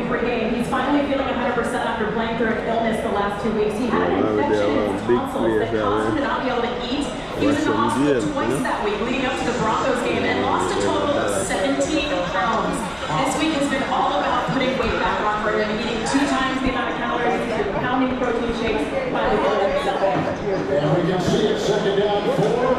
pregame. He's finally feeling 100% after playing through an illness the last 2 weeks. He had an infection in his tonsils that caused him to not be able to eat. He was in the hospital twice that week leading up to the Broncos game and lost a total of 17 pounds. This week has been all about putting weight back on for him, eating 2 times the amount of calories and pounding protein shakes by the goal of And we can see it, second down 4.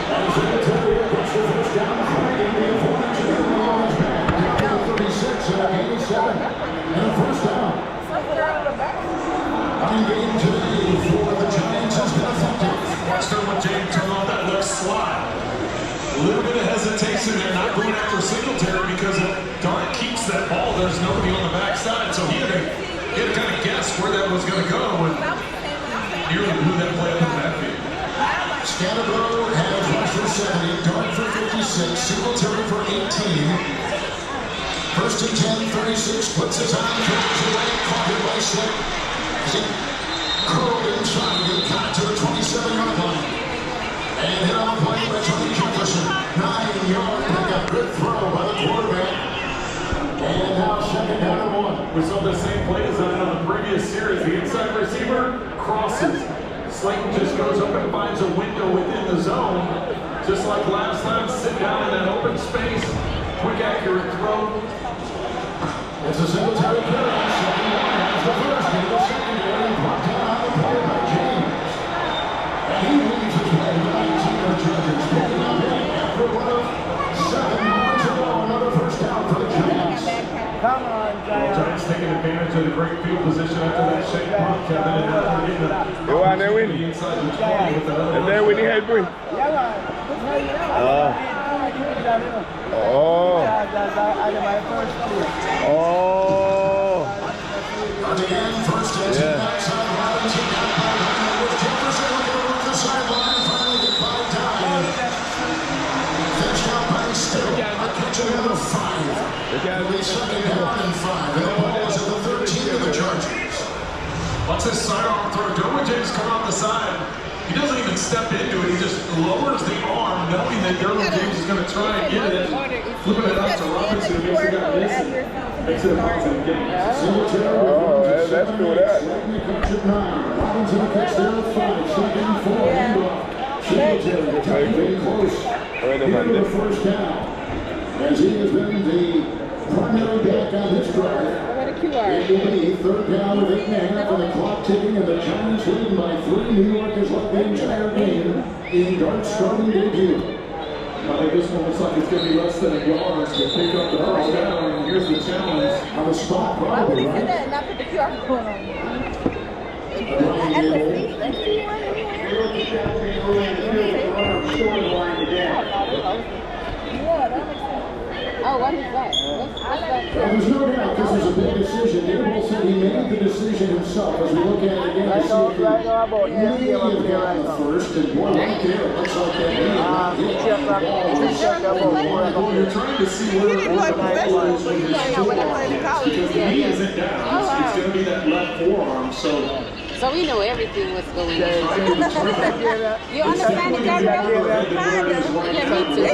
And Singletary gets the first down, finding the opponent to the line back. Down 36 and 87. And a first down. Game today for the Giants has been effective. Western with James turn on that left slot. A little bit of hesitation there, not going after Singletary because if Dart keeps that ball, there's nobody on the backside. So he had to kind of guess where that was going to go and nearly blew that play up in the backfield. Scatterborough has rushed for 70, Dart for 56, Singletary for 18. First and 10, 36, puts his arm, throws away, caught it by Slick. He curled inside, he got to the 27-yard line. And hit on the play by Tony Jefferson. 9-yard pickup, good throw by the quarterback. And now second down and 1. We saw the same play design on the previous series. The inside receiver crosses. Slayton just goes up and finds a window within the zone. Just like last time, sit down in that open space. Quick, accurate throw. It's a Singletary carry. Second down has the first in the secondary. Brought down on the play by James. And he leads his way to 19 of the Chargers. Picking up after 1 of 7 more to go. Another first down for the Giants. Come on, Giants. Giants taking advantage of the great field position after that shake punt, Kevin, and now they're getting You want to win? the inside the 20 with another. And then when he had win. Oh. Again, first and 10 outside Robinson. Got by Ryan with Jefferson looking over the sideline. Finally get by Dye. Finished out by Still. Catching another 5. It'll be second down and 5. And the ball is at the 13 of the Chargers. Watch this sidearm throw. Derwin James come off the side. He doesn't even step into it. He just lowers the arm, knowing that Derwin James is going to try and get it. Flipping it up to Robinson, who makes it got this. Makes it a positive game. Oh, let's do that. Robinson catch there at 5. Second and 4. Singletary tight very close. Here the first down. As he has been the primary back on this drive. It will be third down with 8.5 and the clock ticking, and the Giants leading by 3. New York has led the entire game in Dart's starting debut. I think this one looks like it's going to be less than a yard to pick up the first down, and here's the challenge. On the spot, probably, right? Not put the QR code on. Oh, what is that? There's no doubt this is a big decision. Abel said he made the decision himself. As we look at it again, I see if he may have gotten the first, and boy, right there, it looks like that. You're trying to see where the ball is when you're still on, because the knee isn't down. It's going to be that left forearm, So we know everything what's going on. You understand it, Gabriel? Kind of. Yeah, me too.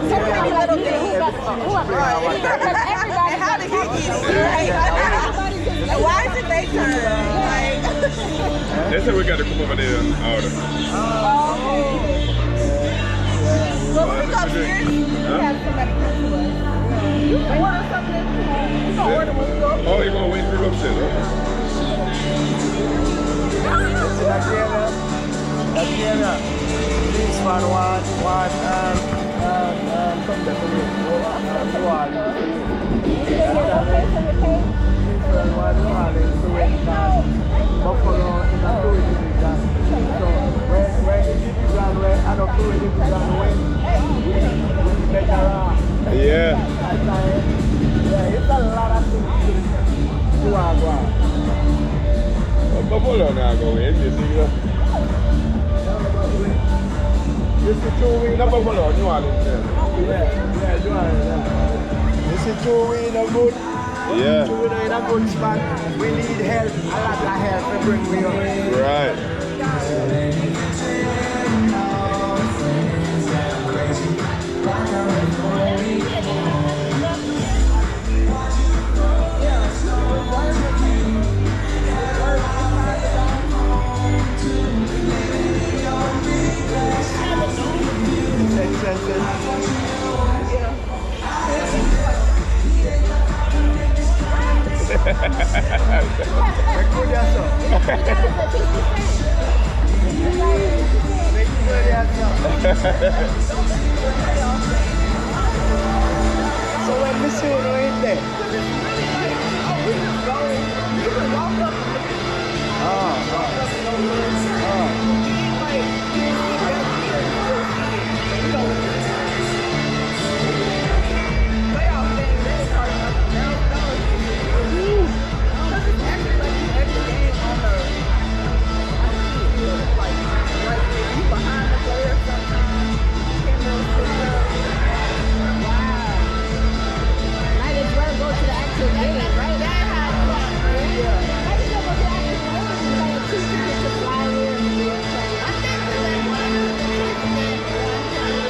So many little things. Everybody. How did he get it? Why is it they turn? They said we got to come over there and order. Well, we come here. We have somebody come to us. You order something? You can order when we go. Oh, you're going to wait for the upstairs, This one come back to me. Buffalo in the fluid so when it run away, I don't fluid it run away. Yeah. It's a lot of things to do. Buffalo now go in. This is 2 weeks. No, Buffalo, New Orleans. Yeah, New Orleans. This is 2 weeks of good. Yeah. 2 weeks in a good spot. We need help, a lot of help to bring me up. Right. So when we see you in there. Might as well go to the actual game, right?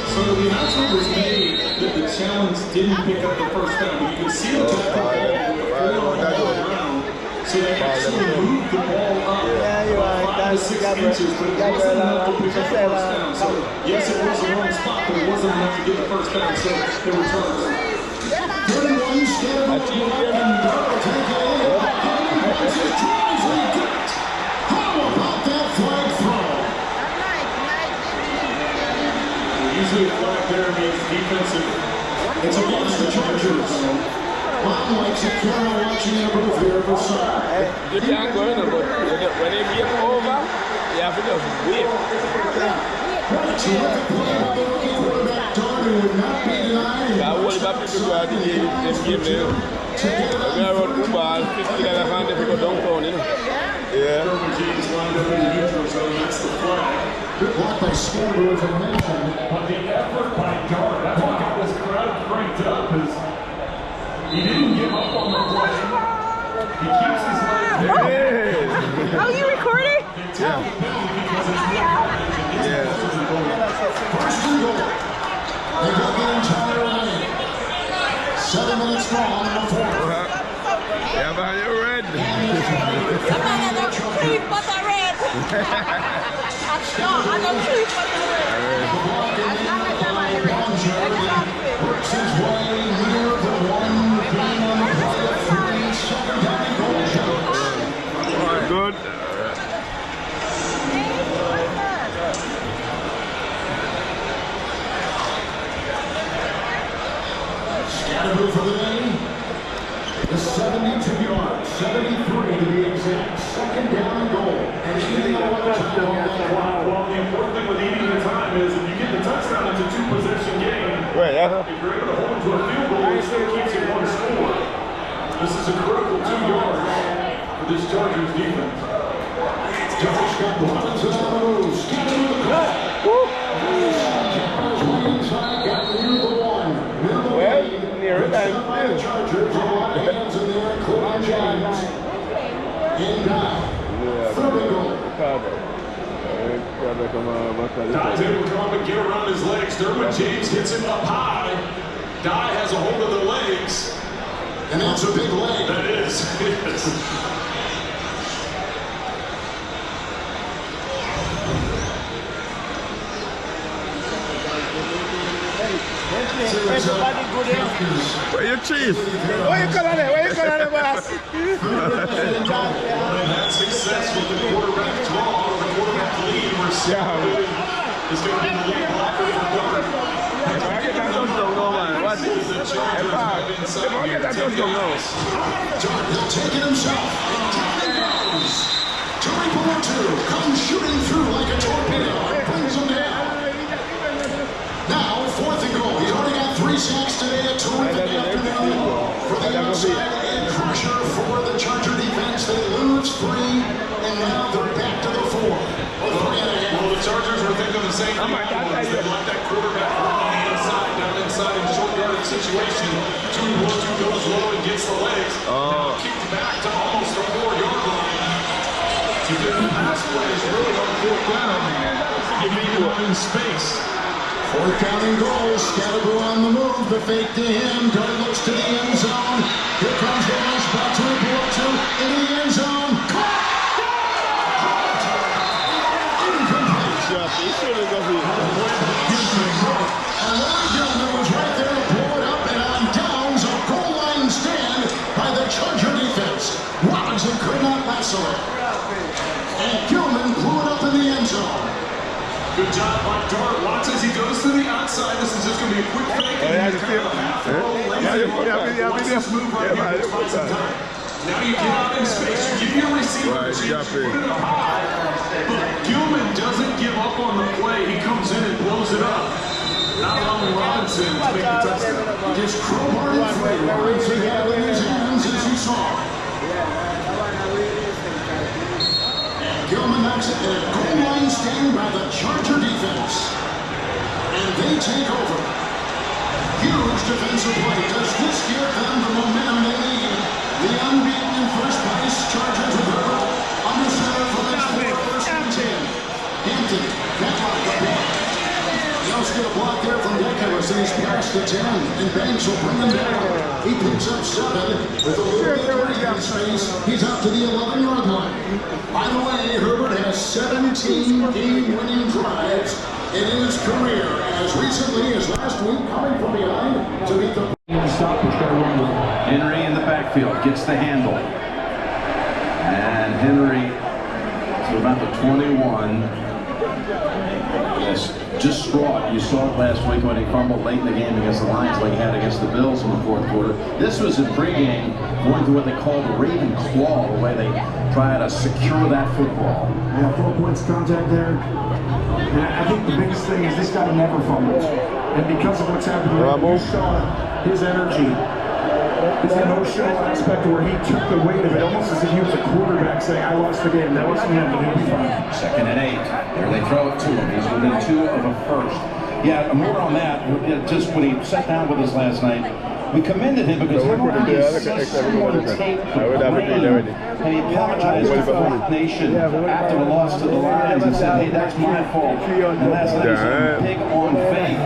So the announcement was made that the challenge didn't pick up the first down, but you can see the tackle around. So they actually moved the ball up about 5 to 6 inches, but it wasn't enough to pick up the first down. So yes, it was the wrong spot, but it wasn't enough to get the first down. So they returned. 31 Scatterbo and Darnold take it in. How about that flag throw? Usually a flag there means defensive. It's against the Chargers. Mom likes it. Carol watching their move here for side. You can't go in, but when they get over, you have to just wait. Terrific play by the rookie quarterback. Darnold would not be denied. I worry about people who are the game there. We are on the ball, 50 and a hand if you go downtown, you know. Yeah. James lined up in the neutral zone. That's the flag. Good block by Scatterbo, as I mentioned. But the effort by Dart, I think got this crowd cranked up as he didn't give up on the play. He keeps his legs there. Oh, you recording? Because it's First and goal. They go the entire way. 7 minutes gone in the fourth. Yeah, man, you're red. Works his way near the one being on the play of 3. Second down and goal shot. Good. Scatterbo for the game. The 72 yards, 73 to be exact. Second down and goal. And even though the time on that clock, well, the important thing with eating the time is if you get the touchdown, it's a 2-possession game. Right, yeah. If you're able to hold them to a field goal, it still keeps it one score. This is a critical 2 yards for this Chargers defense. Josh got Robinson on the move. Scatterbo the call. Cameras way inside, got near the one. Near the Well, lead. near it, By the Chargers, a lot of hands in there, including James. In down. Third and goal. Dye's able to come up and get around his legs. Derwin James hits him up high. Dye has a hold of the legs. And that's a big leg. That is. Where you chief? Where you come on there? Where you come on there, boss? And that success with the quarterback draw, the quarterback lead, where Scatterbo is going to be the lead blocker for Dart. This is the Chargers drive inside here. Dart, he'll take it himself. Down he goes. Terry Portu comes shooting through like a torpedo and brings him down. Now, fourth and goal. He's already got 3 sacks today. A terrific afternoon for the outside edge rusher for the Charger defense. They lose 3, and now they're back to the 4. Or 3.5. Well, the Chargers were thinking the same thing. They let that quarterback run on the inside, down inside in a short yardage situation. 2-1-2 goes low and gets the legs. Now kicked back to almost the 4-yard line. To get the pass play is really on 4th down. You need to in space. 4th down and goal. Scatterbo on the move. The fake to him. Dart looks to the end zone. Here comes the rush back to Portu into the end zone. Caught! And Larry Gilman was right there to pull it up and on downs, a goal line stand by the Charger defense. wrestle it. And Gilman blew it up in the end zone. Good job by Dart. Watch as he goes to the outside. This is just going to be a quick fake. Oh, yeah, He's kind of a half roll, lazy look. Watch this move right here. Find some time. Now you get out in space. You give your receiver a chance to put it up high. But Gilman doesn't give up on the play. He comes in and blows it up. Not allowing Robinson to make the touchdown. Just crowbar and free. Robinson had it in his hands as you saw. Gilman knocks it at a goal line stand by the Charger defense. And they take over. Huge defensive play. Does this give them the momentum they need? The unbeaten in first place Chargers with Herbert. Under center for the first and 10. Hampton, Matlock the block. They'll get a block there from Deckers, and he's past the 10. And Banks will bring him down. He picks up 7 with a little bit of break in space. He's out to the 11-yard line. By the way, Herbert has 17 game-winning drives in his career, as recently as last week, coming from behind to beat the Henry in the backfield gets the handle. And Henry to about the 21. Yes, distraught. You saw it last week when he fumbled late in the game against the Lions like he had against the Bills in the fourth quarter. This was a pregame going to what they call the Raven Claw, the way they try to secure that football. Yeah, 4 points contact there. And I think the biggest thing is this guy never fumbles. And because of what's happened, you saw his energy, his emotional aspect where he took the weight of it, almost as if he was a quarterback saying, I lost the game. That wasn't him, but he'll be fine. 2nd and 8. There they throw it to him. He's within 2 of a first. Yeah, more on that. Just when he sat down with us last night, we commended him because someone taped the blame, and he apologized to the nation after the loss to the Lions and said, hey, that's my fault. And last night he said, big on faith.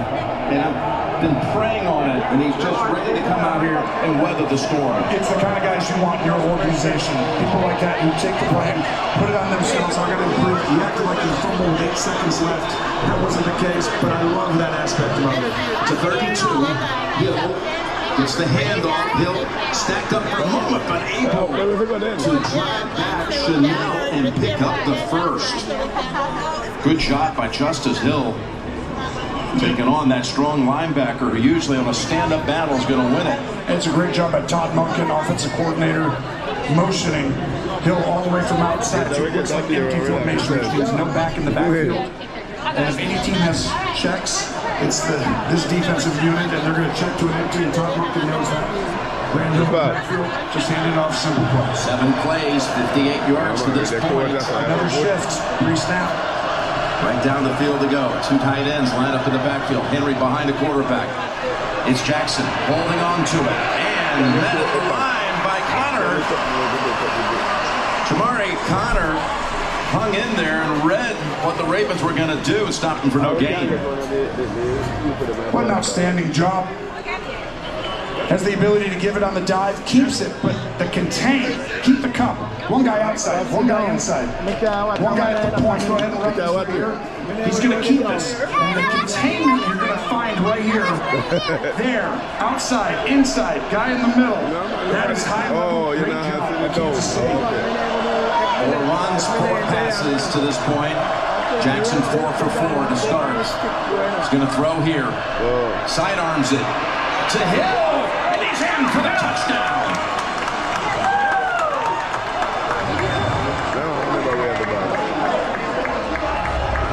And I've been praying on it, and he's just ready to come out here and weather the storm. It's the kind of guys you want in your organization. People like that who take the blame, put it on themselves, are going to improve. You acted like you fumbled with 8 seconds left. That wasn't the case, but I love that aspect of it. To 32, Hill gets the handoff. Hill stacked up for a moment, but able to drive back Chanel and pick up the first. Good shot by Justice Hill. Taking on that strong linebacker who usually on a stand-up battle is going to win it. It's a great job by Todd Monken, offensive coordinator, motioning Hill all the way from outside to what looks like empty formation, which means no back in the backfield. And if any team has checks, it's this defensive unit, and they're going to check to an empty, and Todd Monken knows that. Brandon backfield, just hand it off, simple play. 7 plays, 58 yards to this point. Another shift, 3 snap. Right down the field to go. 2 tight ends line up in the backfield. Henry behind the quarterback. It's Jackson holding on to it. And met at the line by Connor. Jamari Connor hung in there and read what the Ravens were going to do and stopped him for no gain. What an outstanding job. Has the ability to give it on the dive, keeps it, but the contain, keep the cup. One guy outside, one guy inside. One guy at the point, go ahead and run this here. He's going to keep this. And the containment you're going to find right here, there, outside, inside, guy in the middle. That is high level. Great job. Kansas City. 4 runs, 4 passes to this point. Jackson 4 for 4 to start. He's going to throw here. Sidearms it to Hill, and he's in for the touchdown.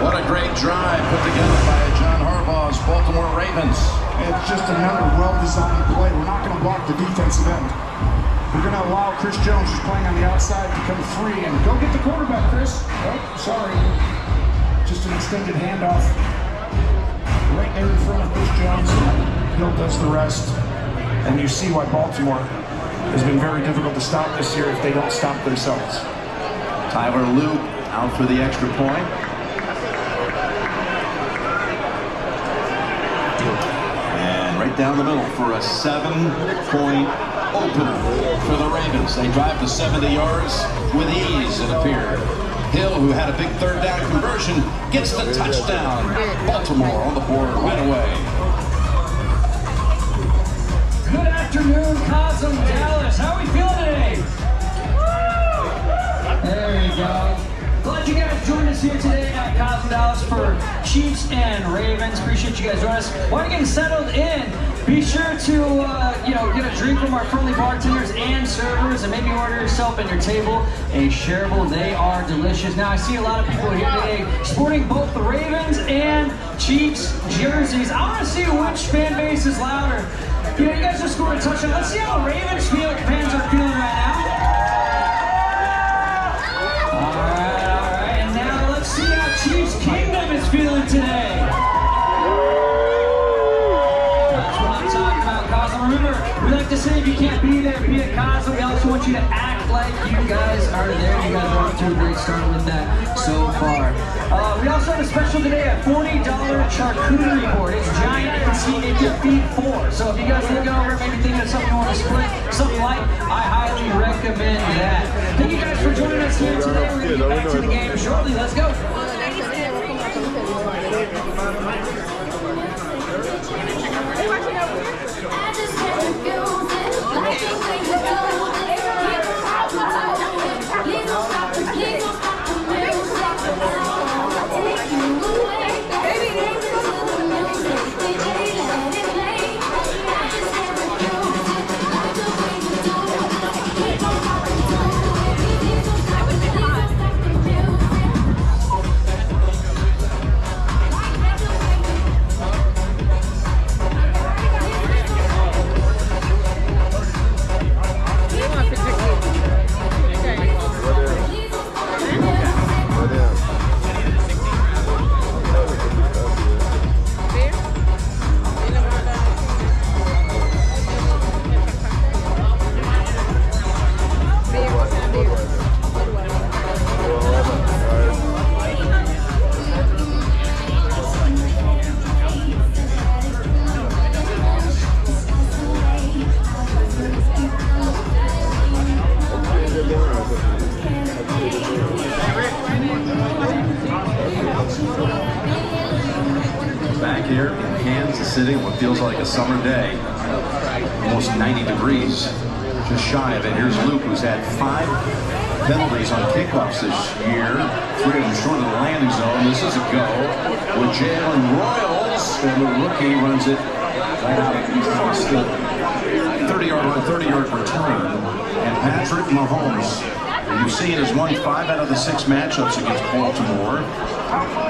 What a great drive put together by John Harbaugh's Baltimore Ravens. It's just another well-designed play. We're not going to block the defensive end. We're going to allow Chris Jones, who's playing on the outside, to come free and go get the quarterback, Chris. Oh, sorry. Just an extended handoff right there in front of Chris Jones. Hill does the rest. And you see why Baltimore has been very difficult to stop this year if they don't stop themselves. Tyler Luke out for the extra point. And right down the middle for a 7-point opener for the Ravens. They drive to 70 yards with ease, it appeared. Hill, who had a big 3rd down conversion, gets the touchdown. Baltimore on the board right away. Good afternoon, Cosm Dallas. How are we feeling today? from Dallas for Chiefs and Ravens. Appreciate you guys joining us. While you're getting settled in, be sure to get a drink from our friendly bartenders and servers, and maybe order yourself and your table a shareable. They are delicious. Now I see a lot of people here today sporting both the Ravens and Chiefs jerseys. I want to see which fan base is louder. You guys just scored a touchdown. Let's see how the Ravens fans are feeling right now. All right. And now let's see how Chiefs Kingdom is feeling today. That's what I'm talking about, Cosmo. Remember, we like to say if you can't be there, be at Cosmo. We also want you to act like you guys are there. You guys are off to a great start with that so far. We also have a special today, a $40 charcuterie board. It's giant. You can see it can feed 4. So if you guys are looking over it, maybe thinking of something you want to split, something light, I highly recommend that. Thank you guys for joining us here today. We're going to get back to the game shortly. Let's go. Back here in Kansas City, what feels like a summer day, almost 90 degrees, just shy of it. Here's Luke, who's had 5 penalties on kickoffs this year, 3 of them short of the landing zone. This is a go with Jalen Royals, and the rookie runs it right out of the 30-yard return. And Patrick Mahomes, you've seen, has won 5 out of the 6 matchups against Baltimore.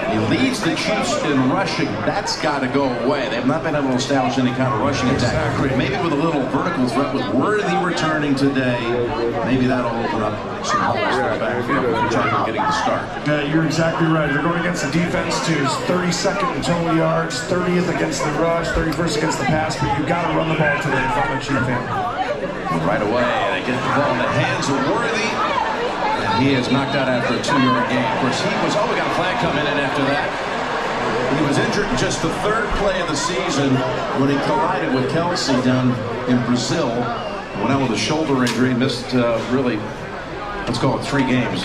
He leads the Chiefs in rushing. That's got to go away. They have not been able to establish any kind of rushing attack. Maybe with a little vertical threat with Worthy returning today, maybe that'll open up some holes in the backfield when they're getting the start. Yeah, you're exactly right. They're going against the defense too. 32nd in total yards, 30th against the rush, 31st against the pass, but you've got to run the ball today if I'm a Chief fan. Right away, they get the ball in the hands of Worthy. He is knocked out after a 2-yard gain. Of course, we got a flag coming in after that. He was injured in just the 3rd play of the season when he collided with Kelsey down in Brazil. Went out with a shoulder injury, missed really, let's call it 3 games.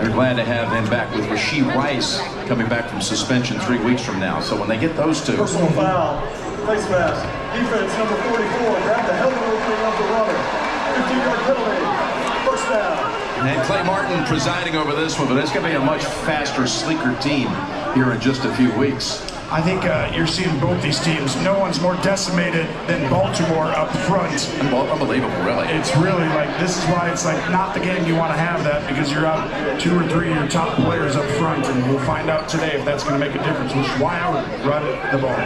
They're glad to have him back with Rashee Rice coming back from suspension 3 weeks from now. So when they get those 2. Personal foul, face mask, defense number 44, grab the helmet opening of the runner. 15-yard penalty. And Clay Martin presiding over this one, but it's going to be a much faster, sleeker team here in just a few weeks. I think you're seeing both these teams. No one's more decimated than Baltimore up front. Unbelievable, really. It's really like, this is why it's like not the game you want to have that, because you're out 2 or 3 of your top players up front, and we'll find out today if that's going to make a difference, which is why I would run the ball.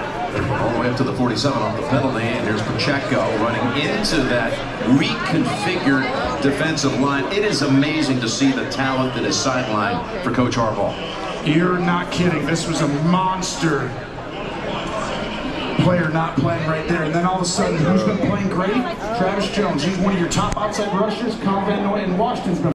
All the way up to the 47 off the penalty, and here's Pacheco running into that reconfigured defensive line. It is amazing to see the talent that is sidelined for Coach Harbaugh. You're not kidding. This was a monster player not playing right there. And then all of a sudden, who's been playing great? Travis Jones. He's one of your top outside rushers. Kyle Van Noy, and Washington's been